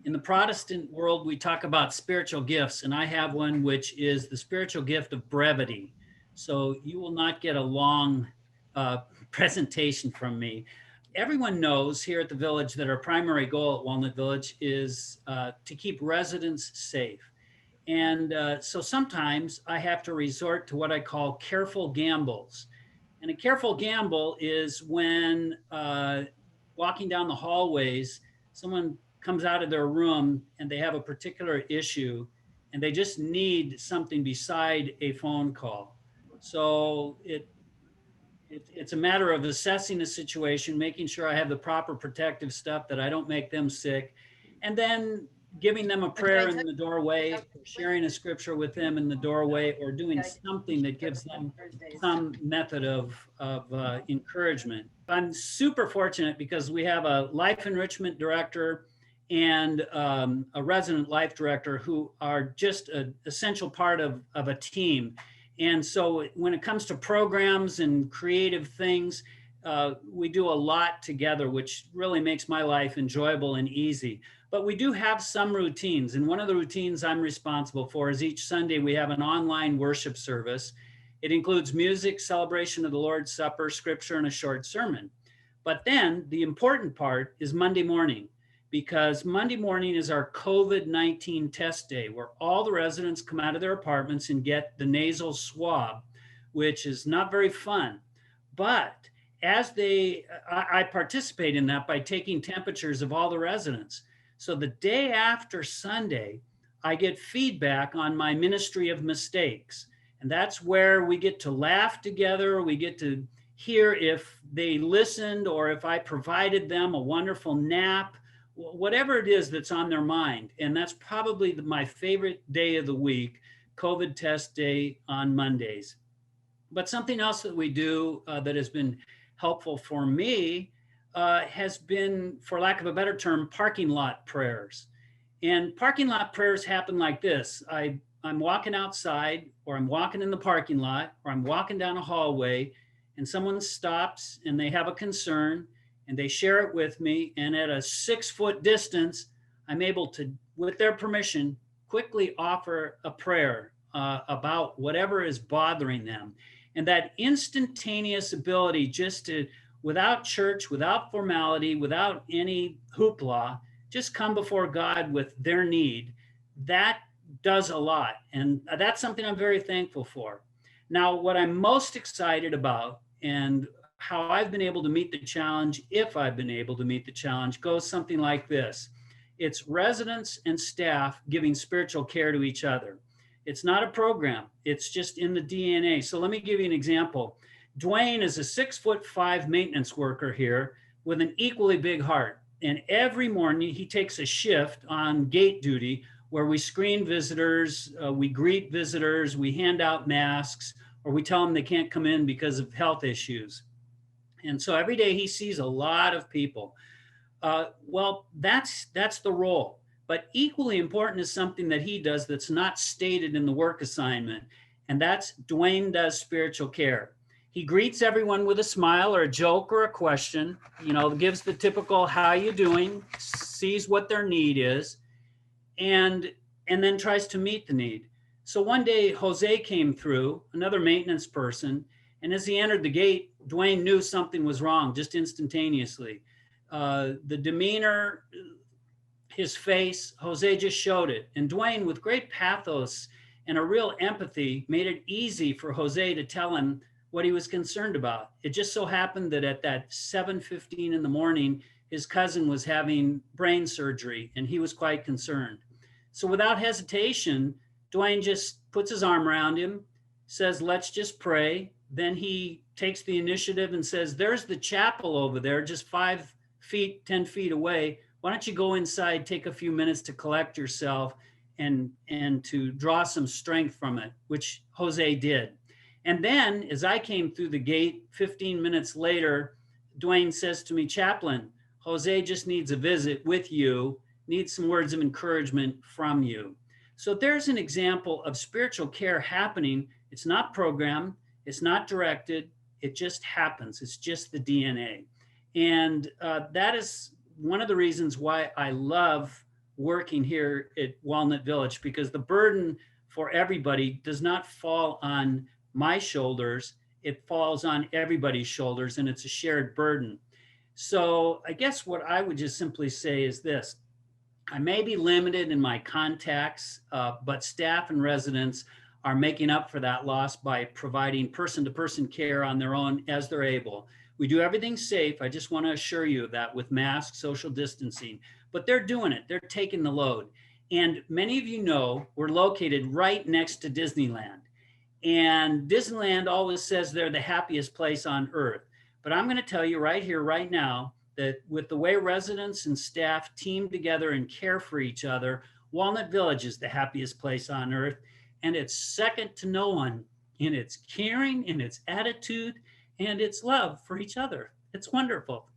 In the Protestant world, we talk about spiritual gifts, and I have one which is the spiritual gift of brevity. So you will not get a long uh, presentation from me. Everyone knows here at the village that our primary goal at Walnut Village is to keep residents safe. And so sometimes I have to resort to what I call careful gambles. And a careful gamble is when walking down the hallways, someone comes out of their room and they have a particular issue and they just need something beside a phone call. So it's a matter of assessing the situation, making sure I have the proper protective stuff, that I don't make them sick, and then giving them a prayer in the doorway, or sharing a scripture with them in the doorway, or doing something that gives them some method of encouragement. I'm super fortunate because we have a life enrichment director and a resident life director who are just an essential part of a team. And so when it comes to programs and creative things, we do a lot together, which really makes my life enjoyable and easy. But we do have some routines. And one of the routines I'm responsible for is each Sunday we have an online worship service. It includes music, celebration of the Lord's Supper, scripture, and a short sermon. But then the important part is Monday morning, because Monday morning is our COVID-19 test day, where all the residents come out of their apartments and get the nasal swab, which is not very fun. But I participate in that by taking temperatures of all the residents. So the day after Sunday, I get feedback on my ministry of mistakes. And that's where we get to laugh together. We get to hear if they listened or if I provided them a wonderful nap, whatever it is that's on their mind. And that's probably my favorite day of the week, COVID test day on Mondays. But something else that we do that has been helpful for me has been, for lack of a better term, parking lot prayers. And parking lot prayers happen like this. I'm walking outside, or I'm walking in the parking lot, or I'm walking down a hallway, and someone stops and they have a concern and they share it with me. And at a 6-foot distance, I'm able to, with their permission, quickly offer a prayer about whatever is bothering them. And that instantaneous ability just to, without church, without formality, without any hoopla, just come before God with their need, that does a lot. And that's something I'm very thankful for. Now, what I'm most excited about and how I've been able to meet the challenge, if I've been able to meet the challenge, goes something like this. It's residents and staff giving spiritual care to each other. It's not a program. It's just in the DNA. So let me give you an example. Dwayne is a 6'5" maintenance worker here with an equally big heart. And every morning he takes a shift on gate duty where we screen visitors, we greet visitors, we hand out masks, or we tell them they can't come in because of health issues. And so every day he sees a lot of people. Well, that's the role. But equally important is something that he does that's not stated in the work assignment, and that's Dwayne does spiritual care. He greets everyone with a smile or a joke or a question, gives the typical "how you doing," sees what their need is, and then tries to meet the need. So one day Jose came through, another maintenance person, and as he entered the gate, Dwayne knew something was wrong just instantaneously. The demeanor, his face, Jose just showed it. And Dwayne, with great pathos and a real empathy, made it easy for Jose to tell him what he was concerned about. It just so happened that at that 7:15 in the morning, his cousin was having brain surgery and he was quite concerned. So without hesitation, Dwayne just puts his arm around him, says, "Let's just pray." Then he takes the initiative and says, "There's the chapel over there, just 5 feet, 10 feet away. Why don't you go inside, take a few minutes to collect yourself and to draw some strength from it," which Jose did. And then as I came through the gate 15 minutes later, Dwayne says to me, "Chaplain, Jose just needs a visit with you, needs some words of encouragement from you." So there's an example of spiritual care happening. It's not programmed, it's not directed, it just happens. It's just the DNA. And that is one of the reasons why I love working here at Walnut Village, because the burden for everybody does not fall on my shoulders. It falls on everybody's shoulders, and it's a shared burden. So I guess what I would just simply say is this: I may be limited in my contacts, but staff and residents are making up for that loss by providing person-to-person care on their own as they're able. We do everything safe. I just want to assure you of that, with masks, social distancing, but they're doing it. They're taking the load. And many of you know we're located right next to Disneyland. And Disneyland always says they're the happiest place on earth. But I'm going to tell you right here, right now, that with the way residents and staff team together and care for each other, Walnut Village is the happiest place on earth. And it's second to no one in its caring, in its attitude, and its love for each other. It's wonderful.